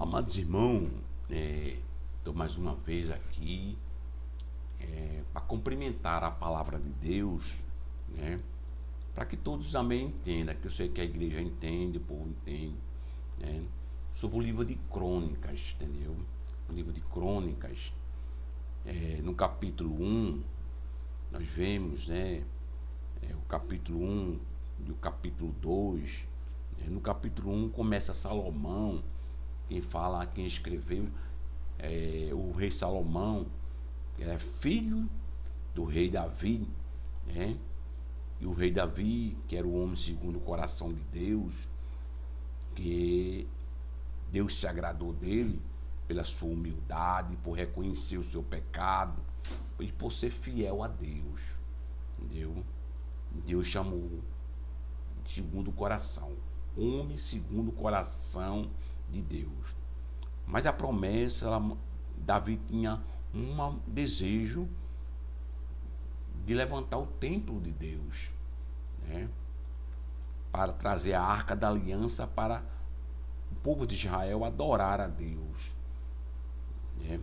Amados irmãos, estou mais uma vez aqui para cumprimentar a palavra de Deus, né? Para que todos também entendam, que eu sei que a igreja entende, o povo entende, né? Sobre o livro de Crônicas, entendeu? O livro de Crônicas, no capítulo 1, nós vemos, né? O capítulo 1 e o capítulo 2. No capítulo 1 começa Salomão, quem escreveu o rei Salomão, que é filho do rei Davi, né? E o rei Davi, que era o homem segundo o coração de Deus, que Deus se agradou dele pela sua humildade, por reconhecer o seu pecado e por ser fiel a Deus, entendeu? Deus chamou segundo o coração, homem segundo o coração de Deus. Mas a promessa, Davi tinha um desejo de levantar o templo de Deus, né? Para trazer a arca da aliança para o povo de Israel adorar a Deus, né?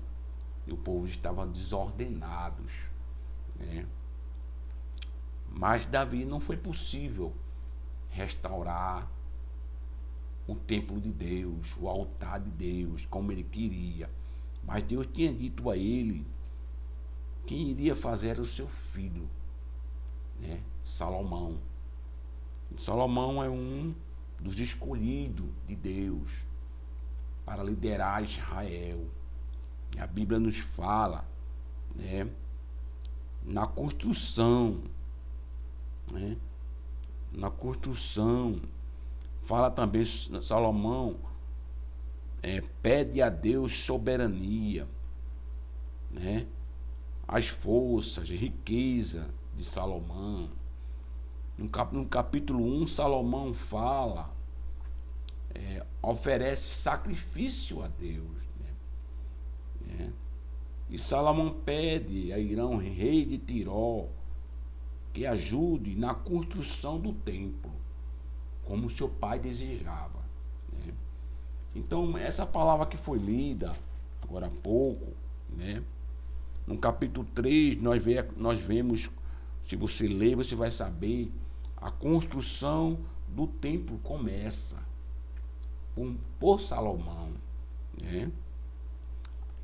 E o povo estava desordenados, né? Mas Davi não foi possível restaurar o templo de Deus, o altar de Deus, como ele queria. Mas Deus tinha dito a ele quem iria fazer era o seu filho, né? Salomão. Salomão é um dos escolhidos de Deus para liderar Israel. E a Bíblia nos fala, né, na construção, né, na construção. Fala também, Salomão pede a Deus soberania, né, as forças, riqueza de Salomão. No capítulo 1, Salomão fala, oferece sacrifício a Deus, né? E Salomão pede a Irão, rei de Tiró, que ajude na construção do templo, como seu pai desejava, né? Então, essa palavra que foi lida agora há pouco, né? No capítulo 3, nós vemos, se você ler, você vai saber, a construção do templo começa por Salomão, né?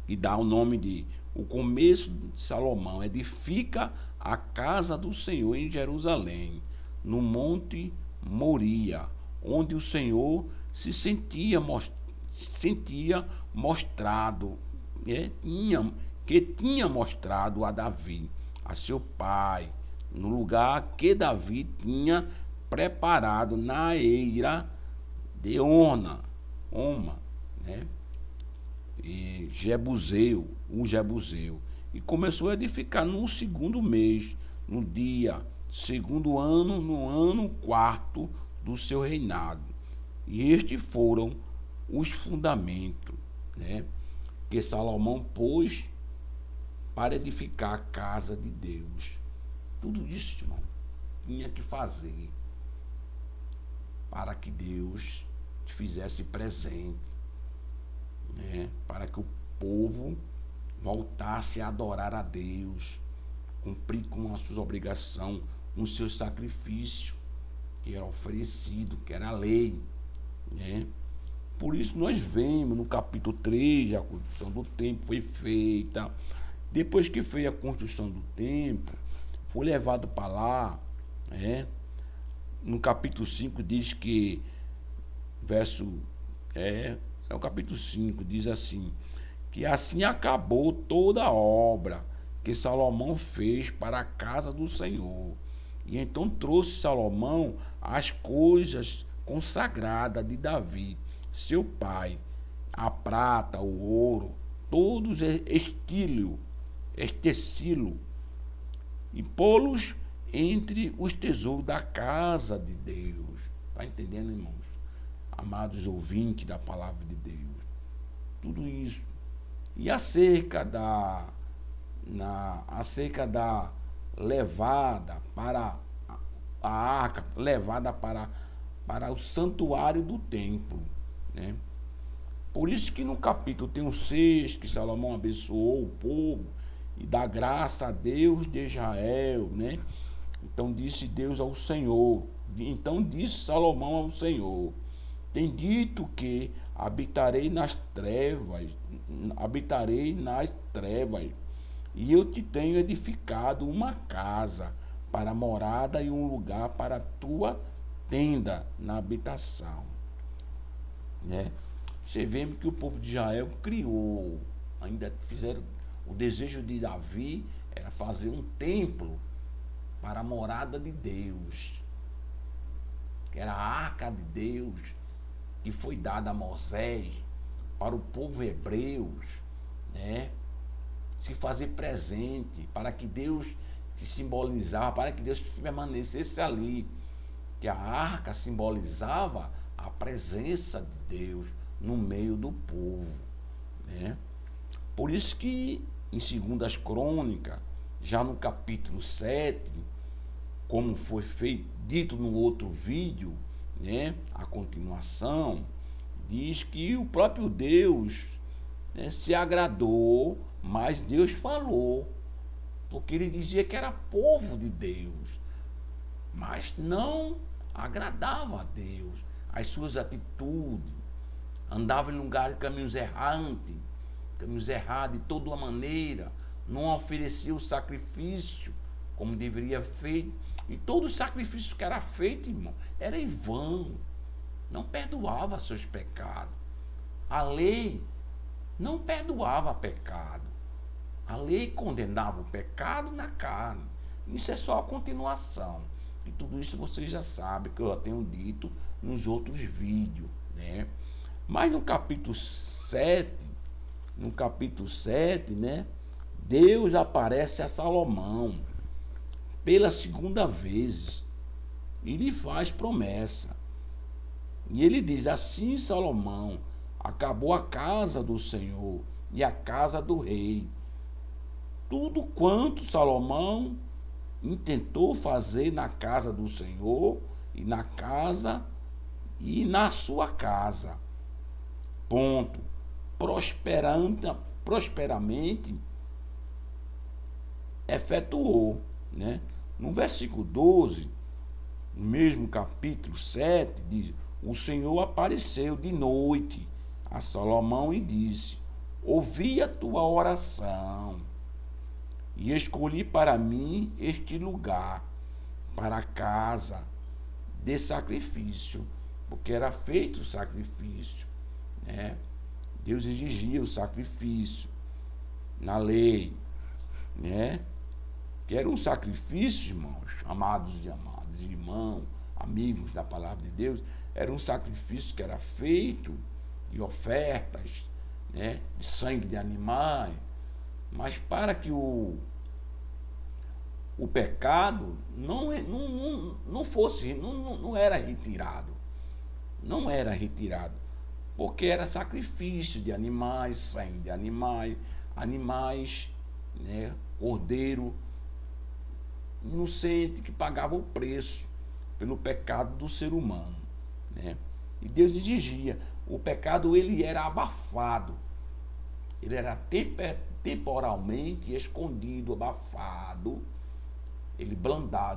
E dá o nome de o começo de Salomão, edifica a casa do Senhor em Jerusalém, no monte Moria, onde o Senhor se sentia mostrado, né? tinha mostrado a Davi, a seu pai, no lugar que Davi tinha preparado na eira de Oma, né? E Jebuseu, e começou a edificar no segundo mês, no dia segundo ano, no ano quarto do seu reinado. E estes foram os fundamentos, né, que Salomão pôs para edificar a casa de Deus. Tudo isso, irmão, tinha que fazer para que Deus te fizesse presente, né? Para que o povo voltasse a adorar a Deus, cumprir com as suas obrigações, com o seu sacrifício que era oferecido, que era a lei, né? Por isso nós vemos no capítulo 3, a construção do templo foi feita. Depois que fez a construção do templo, foi levado para lá, né? No capítulo 5 diz que, verso, o capítulo 5 diz assim, que assim acabou toda a obra que Salomão fez para a casa do Senhor. E então trouxe Salomão as coisas consagradas de Davi, seu pai, a prata, o ouro, todos estecilo, e pô-los entre os tesouros da casa de Deus. Está entendendo, irmãos? Amados ouvintes da palavra de Deus. Tudo isso. E acerca da levada para a arca, levada para o santuário do templo, né? Por isso que no capítulo tem um 6, que Salomão abençoou o povo e dá graça a Deus de Israel, né? Então disse Deus ao Senhor, então disse Salomão ao Senhor: tem dito que habitarei nas trevas, e eu te tenho edificado uma casa para a morada e um lugar para a tua tenda na habitação, né? Você vê que o povo de Israel criou, ainda fizeram, o desejo de Davi era fazer um templo para a morada de Deus, que era a arca de Deus, que foi dada a Moisés para o povo hebreu, né? Se fazer presente, para que Deus se simbolizava, para que Deus permanecesse ali, que a arca simbolizava a presença de Deus no meio do povo, né? Por isso que em 2 Crônicas, já no capítulo 7, como foi dito no outro vídeo, né, a continuação, diz que o próprio Deus, né, se agradou, mas Deus falou, porque ele dizia que era povo de Deus, mas não agradava a Deus, as suas atitudes, andava em lugares de caminhos errados de toda maneira, não oferecia o sacrifício como deveria feito, e todo o sacrifício que era feito, irmão, era em vão, não perdoava seus pecados. A lei não perdoava pecado, a lei condenava o pecado na carne. Isso é só a continuação, e tudo isso vocês já sabem, que eu já tenho dito nos outros vídeos, né? Mas no capítulo 7, né, Deus aparece a Salomão pela segunda vez e lhe faz promessa. E ele diz assim: Salomão, acabou a casa do Senhor e a casa do rei. Tudo quanto Salomão intentou fazer na casa do Senhor e na sua casa. Ponto. Prosperamente efetuou, né? No versículo 12, no mesmo capítulo 7, diz: o Senhor apareceu de noite a Salomão e disse: ouvi a tua oração e escolhi para mim este lugar para a casa de sacrifício, porque era feito o sacrifício, né? Deus exigia o sacrifício na lei, né? Que era um sacrifício, irmãos, amados irmãos, amigos da palavra de Deus, era um sacrifício que era feito de ofertas, né, de sangue de animais, mas para que o pecado não fosse, não era retirado, porque era sacrifício de animais, sangue de animais, né, cordeiro inocente que pagava o preço pelo pecado do ser humano, né? E Deus exigia. O pecado, ele era abafado, ele era temporalmente escondido, abafado.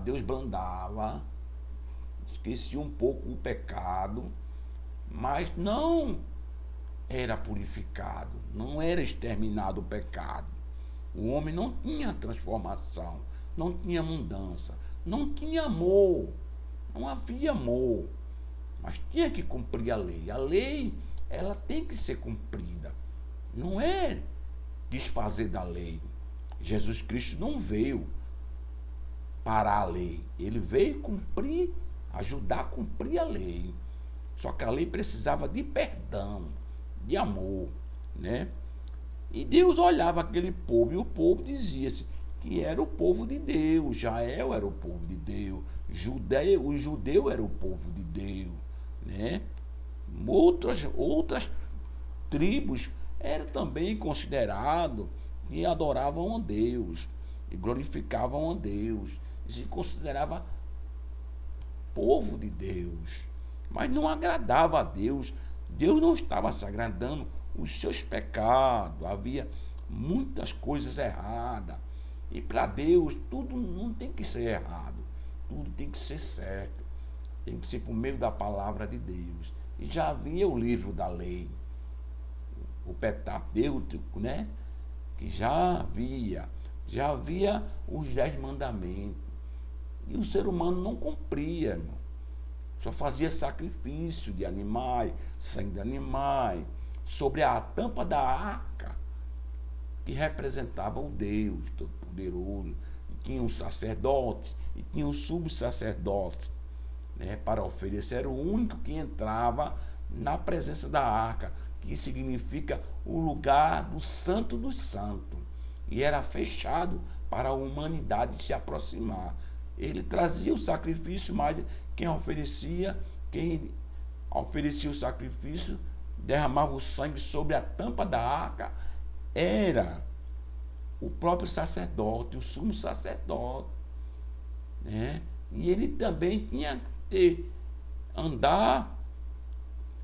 Deus blandava, esquecia um pouco o pecado, mas não era purificado, não era exterminado o pecado. O homem não tinha transformação, não tinha mudança, não tinha amor, não havia amor, mas tinha que cumprir a lei. A lei, ela tem que ser cumprida, não é desfazer da lei. Jesus Cristo não veio parar a lei, ele veio cumprir, ajudar a cumprir a lei. Só que a lei precisava de perdão, de amor, né? E Deus olhava aquele povo, e o povo dizia-se que era o povo de Deus. Israel era o povo de Deus, o judeu era o povo de Deus, né? Outras tribos eram também considerados e adoravam a Deus e glorificavam a Deus, e se considerava povo de Deus, mas não agradava a Deus Deus não estava se agradando os seus pecados, havia muitas coisas erradas. E para Deus tudo não tem que ser errado, tudo tem que ser certo, tem que ser por meio da palavra de Deus. E já havia o livro da lei, o Pentateuco, né? Que já havia os 10 mandamentos. E o ser humano não cumpria, irmão. Só fazia sacrifício de animais, sangue de animais, sobre a tampa da arca, que representava o Deus Todo-Poderoso. E tinha um sacerdote, e tinha um subsacerdote, né, para oferecer. Era o único que entrava na presença da arca, que significa o lugar do santo dos santos. E era fechado para a humanidade se aproximar. Ele trazia o sacrifício, mas quem oferecia o sacrifício, derramava o sangue sobre a tampa da arca, era o próprio sacerdote, o sumo sacerdote, né? E ele também tinha que andar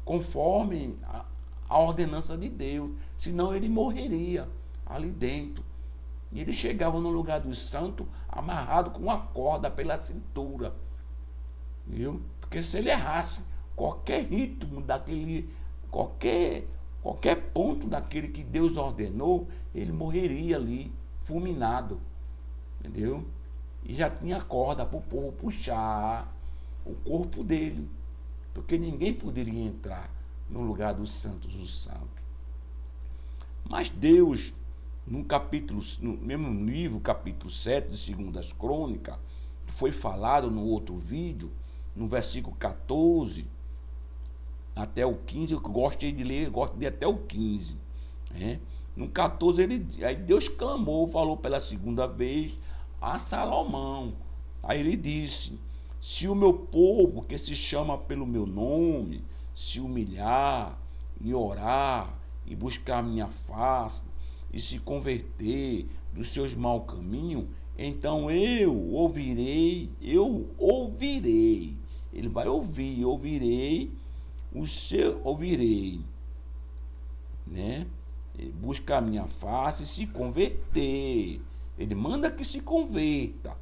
conforme a ordenança de Deus, senão ele morreria ali dentro. E ele chegava no lugar do santo amarrado com uma corda pela cintura, viu? Porque se ele errasse qualquer ritmo daquele, qualquer ponto daquele que Deus ordenou, ele morreria ali, fulminado, entendeu? E já tinha corda para o povo puxar o corpo dele, porque ninguém poderia entrar no lugar dos santos dos santos. Mas Deus, no mesmo livro, capítulo 7 de 2 Crônicas, que foi falado no outro vídeo, no versículo 14 até o 15, eu gostei de ler, gosto de ir até o 15. Né? No 14, aí Deus clamou, falou pela segunda vez a Salomão. Aí ele disse: se o meu povo, que se chama pelo meu nome, se humilhar e orar e buscar a minha face e se converter dos seus maus caminhos, então eu ouvirei. Ele vai ouvirei, né? Buscar a minha face e se converter. Ele manda que se converta.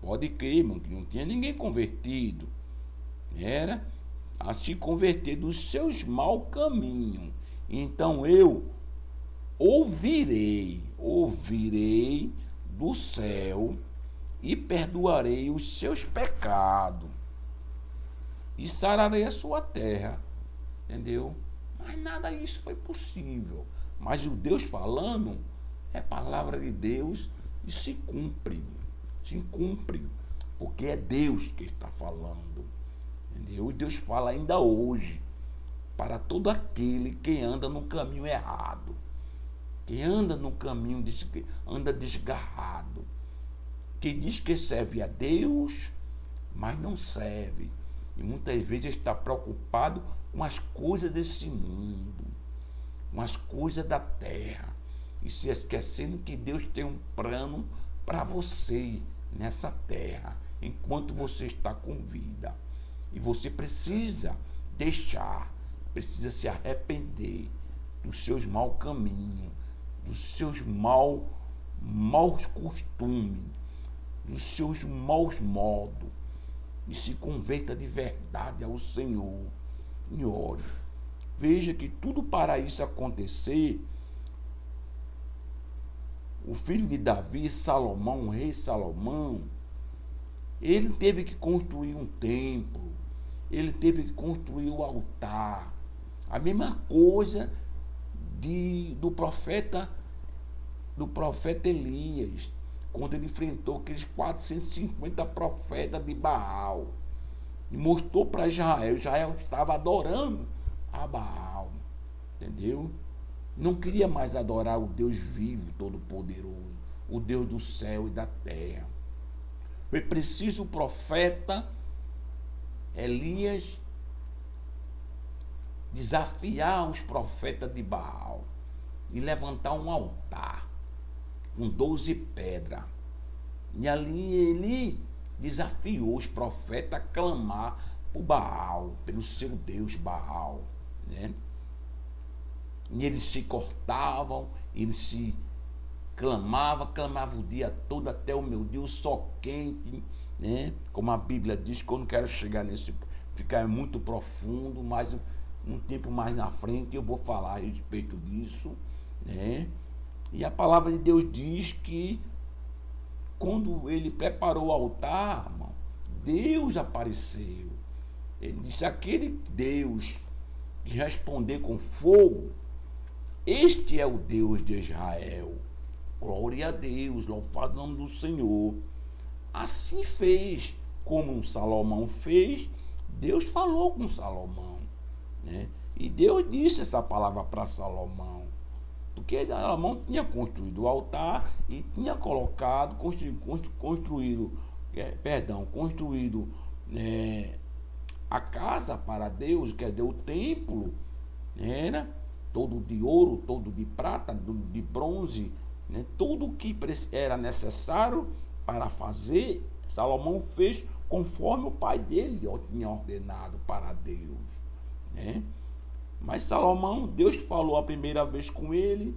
Pode crer, irmão, que não tinha ninguém convertido. Era a se converter dos seus maus caminhos. Então eu ouvirei do céu e perdoarei os seus pecados e sararei a sua terra. Entendeu? Mas nada disso foi possível. Mas o Deus falando é palavra de Deus e se cumpre, porque é Deus que está falando. Entendeu? E Deus fala ainda hoje para todo aquele que anda no caminho errado, que anda no caminho, anda desgarrado, que diz que serve a Deus, mas não serve. E muitas vezes está preocupado com as coisas desse mundo, com as coisas da terra, e se esquecendo que Deus tem um plano para você nessa terra, enquanto você está com vida. E você precisa se arrepender dos seus maus caminhos, dos seus maus costumes, dos seus maus modos, e se converta de verdade ao Senhor e ore. Veja que tudo para isso acontecer, o filho de Davi, Salomão, o rei Salomão, ele teve que construir um templo, ele teve que construir o altar. A mesma coisa do profeta Elias, quando ele enfrentou aqueles 450 profetas de Baal e mostrou para Israel estava adorando a Baal, entendeu? Não queria mais adorar o Deus vivo, todo-poderoso, o Deus do céu e da terra. Foi preciso o profeta Elias desafiar os profetas de Baal e levantar um altar com 12 pedras. E ali ele desafiou os profetas a clamar por Baal, pelo seu Deus Baal. né? E eles se cortavam, eles se clamavam o dia todo até o meu Deus, sol quente, né? Como a Bíblia diz, que eu não quero chegar nesse, ficar muito profundo, mas um tempo mais na frente eu vou falar a respeito disso, né? E a palavra de Deus diz que quando ele preparou o altar, irmão, Deus apareceu. Ele disse: aquele Deus que responder com fogo, este é o Deus de Israel. Glória a Deus, louvado o nome do Senhor. Assim fez, como Salomão fez, Deus falou com Salomão, né? E Deus disse essa palavra para Salomão, porque Salomão tinha construído o altar e tinha colocado, construído a casa para Deus, que é o templo, né? Todo de ouro, todo de prata, de bronze, né? Tudo que era necessário para fazer, Salomão fez conforme o pai dele tinha ordenado para Deus, né? Mas Salomão, Deus falou a primeira vez com ele,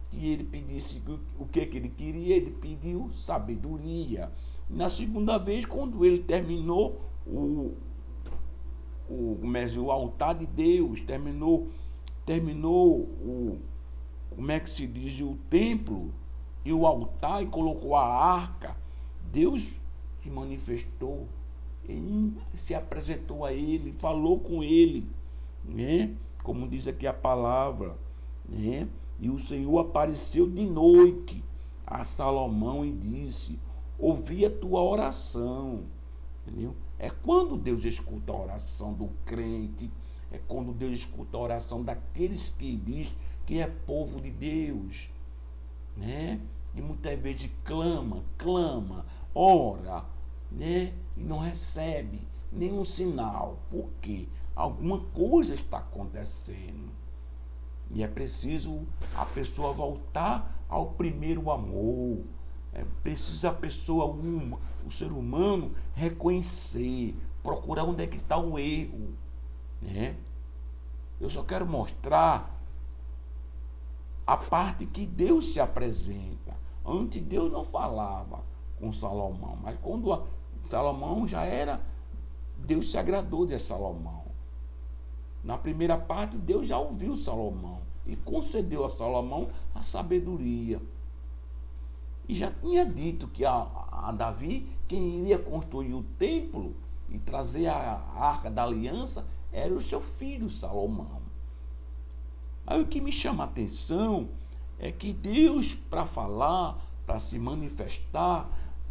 que ele pedisse o que ele queria, ele pediu sabedoria. Na segunda vez, quando ele terminou o altar de Deus, terminou como é que se diz, o templo e o altar, e colocou a arca, Deus se manifestou, ele se apresentou a ele, falou com ele, né? Como diz aqui a palavra, né? E o Senhor apareceu de noite a Salomão e disse: ouvi a tua oração. Entendeu? É quando Deus escuta a oração do crente, é quando Deus escuta a oração daqueles que diz que é povo de Deus, né? E muitas vezes clama, ora, né? E não recebe nenhum sinal. Por quê? Alguma coisa está acontecendo. E é preciso a pessoa voltar ao primeiro amor. É preciso a pessoa, o ser humano, reconhecer, procurar onde é que está o erro, né? Eu só quero mostrar a parte que Deus se apresenta. Antes Deus não falava com Salomão, mas quando Salomão já era, Deus se agradou de Salomão. Na primeira parte, Deus já ouviu Salomão e concedeu a Salomão a sabedoria. E já tinha dito que a Davi, quem iria construir o templo e trazer a arca da aliança, era o seu filho Salomão. Aí o que me chama a atenção é que Deus, para falar, para se manifestar,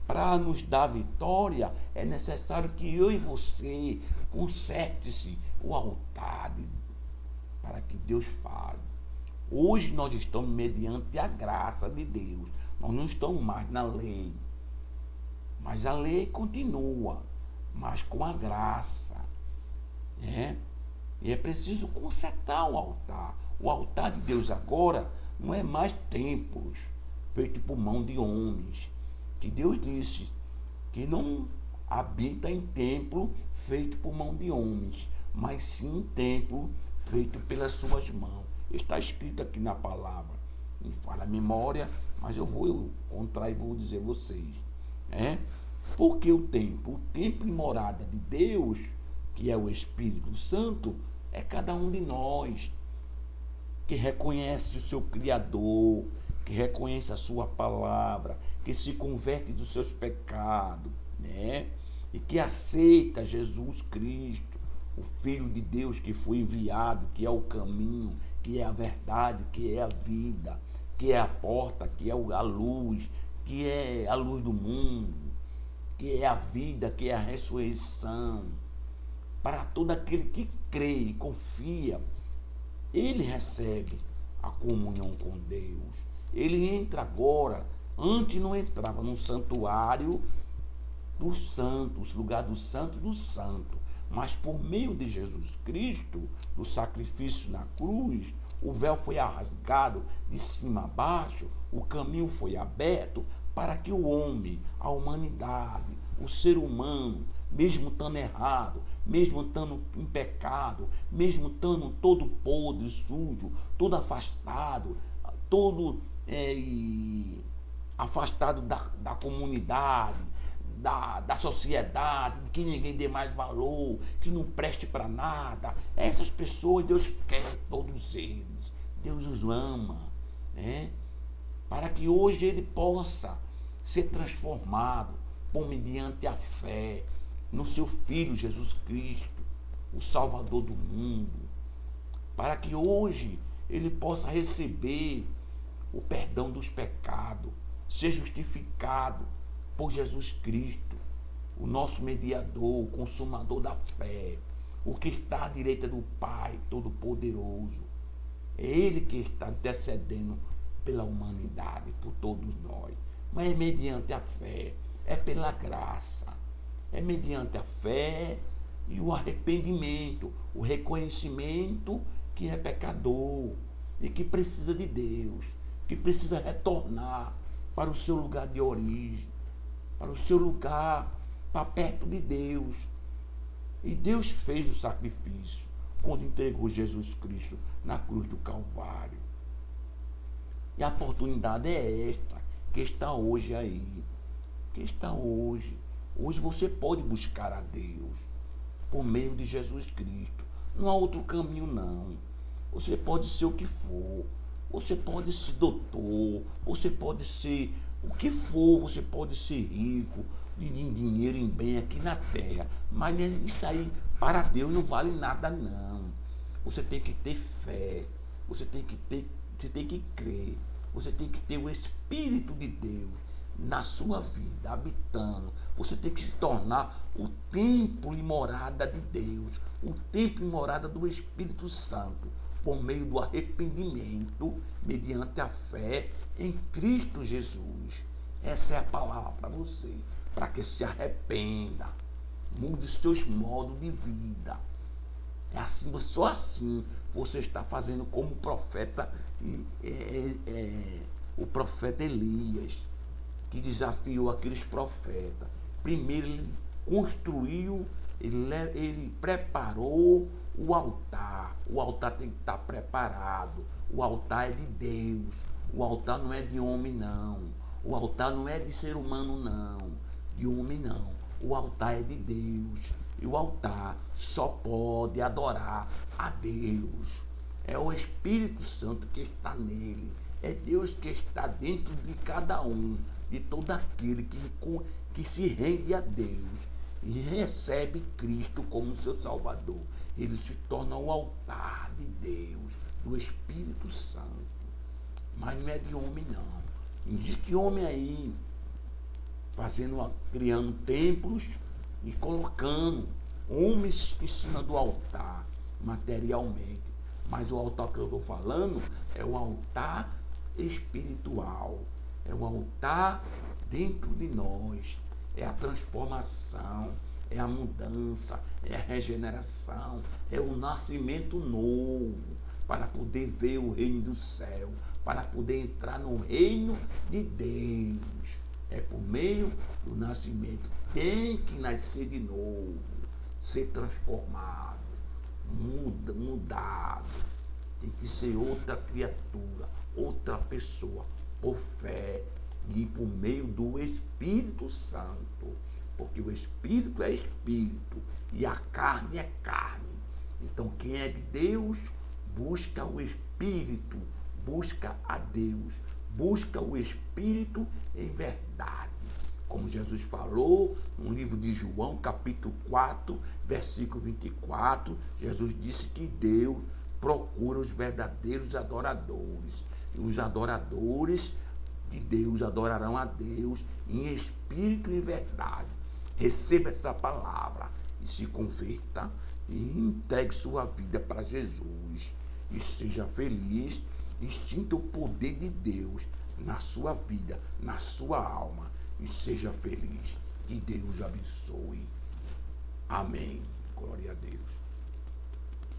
para nos dar vitória, é necessário que eu e você conserte-se o altar para que Deus fale. Hoje nós estamos mediante a graça de Deus. Nós não estamos mais na lei. Mas a lei continua, mas com a graça, né? E é preciso consertar o altar. O altar de Deus agora não é mais templos feitos por mão de homens. Que Deus disse que não habita em templo feito por mão de homens, mas sim em templo feito pelas suas mãos. Está escrito aqui na palavra. Me fala a memória, mas eu vou encontrar e vou dizer a vocês. Porque o templo e morada de Deus, que é o Espírito Santo, é cada um de nós que reconhece o seu Criador, que reconhece a sua palavra, que se converte dos seus pecados, né? E que aceita Jesus Cristo, o Filho de Deus que foi enviado, que é o caminho, que é a verdade, que é a vida, que é a porta, que é a luz, que é a luz do mundo, que é a vida, que é a ressurreição. Para todo aquele que crê e confia, ele recebe a comunhão com Deus. Ele entra agora, antes não entrava no santuário dos santos, lugar do santo, mas por meio de Jesus Cristo, do sacrifício na cruz, o véu foi rasgado de cima a baixo, o caminho foi aberto para que o homem, a humanidade, o ser humano, mesmo estando errado, mesmo estando em pecado, mesmo estando todo podre, sujo, todo afastado, todo afastado da comunidade, da sociedade, que ninguém dê mais valor, que não preste para nada. Essas pessoas Deus quer todos eles. Deus os ama, né? Para que hoje ele possa ser transformado por mediante a fé no seu Filho Jesus Cristo, o Salvador do mundo. Para que hoje ele possa receber o perdão dos pecados, ser justificado por Jesus Cristo, o nosso mediador, o consumador da fé, o que está à direita do Pai Todo-Poderoso. É Ele que está intercedendo pela humanidade, por todos nós. Mas é mediante a fé, é pela graça, é mediante a fé e o arrependimento, o reconhecimento que é pecador e que precisa de Deus, que precisa retornar para o seu lugar de origem, para o seu lugar, para perto de Deus. E Deus fez o sacrifício quando entregou Jesus Cristo na cruz do Calvário. E a oportunidade é esta, que está hoje aí. Que está hoje. Hoje você pode buscar a Deus por meio de Jesus Cristo. Não há outro caminho, não. Você pode ser o que for. Você pode ser doutor. Você pode ser o que for. Você pode ser rico, em dinheiro, em bem aqui na terra. Mas isso aí, para Deus, não vale nada, não. Você tem que ter fé. Você tem que crer. Você tem que ter o Espírito de Deus na sua vida, habitando. Você tem que se tornar o templo e morada de Deus, o templo e morada do Espírito Santo, por meio do arrependimento, mediante a fé em Cristo Jesus. Essa é a palavra para você, para que se arrependa, mude os seus modos de vida. É assim, só assim você está fazendo como o profeta Elias, que desafiou aqueles profetas. Primeiro ele construiu, ele preparou o altar. O altar tem que estar preparado. O altar é de Deus. O altar não é de homem, não. O altar não é de ser humano, não. De homem, não. O altar é de Deus. E o altar só pode adorar a Deus. É o Espírito Santo que está nele. É Deus que está dentro de cada um, de todo aquele que se rende a Deus e recebe Cristo como seu Salvador. Ele se torna o altar de Deus, do Espírito Santo. Mas não é de homem, não. Existe homem aí criando templos e colocando homens em cima do altar, materialmente. Mas o altar que eu estou falando é o altar espiritual. É o altar dentro de nós. É a transformação, é a mudança, é a regeneração, é o nascimento novo, para poder ver o reino do céu, para poder entrar no reino de Deus. É por meio do nascimento. Tem que nascer de novo, ser transformado, mudado. Tem que ser outra criatura, outra pessoa, por fé e por meio do Espírito Santo. Porque o Espírito é Espírito e a carne é carne. Então quem é de Deus busca o Espírito, busca a Deus, busca o Espírito em verdade. Como Jesus falou no livro de João, capítulo 4, versículo 24, Jesus disse que Deus procura os verdadeiros adoradores. E os adoradores de Deus adorarão a Deus em espírito e em verdade. Receba essa palavra e se converta e entregue sua vida para Jesus. E seja feliz e sinta o poder de Deus na sua vida, na sua alma. E seja feliz. Que Deus abençoe. Amém. Glória a Deus.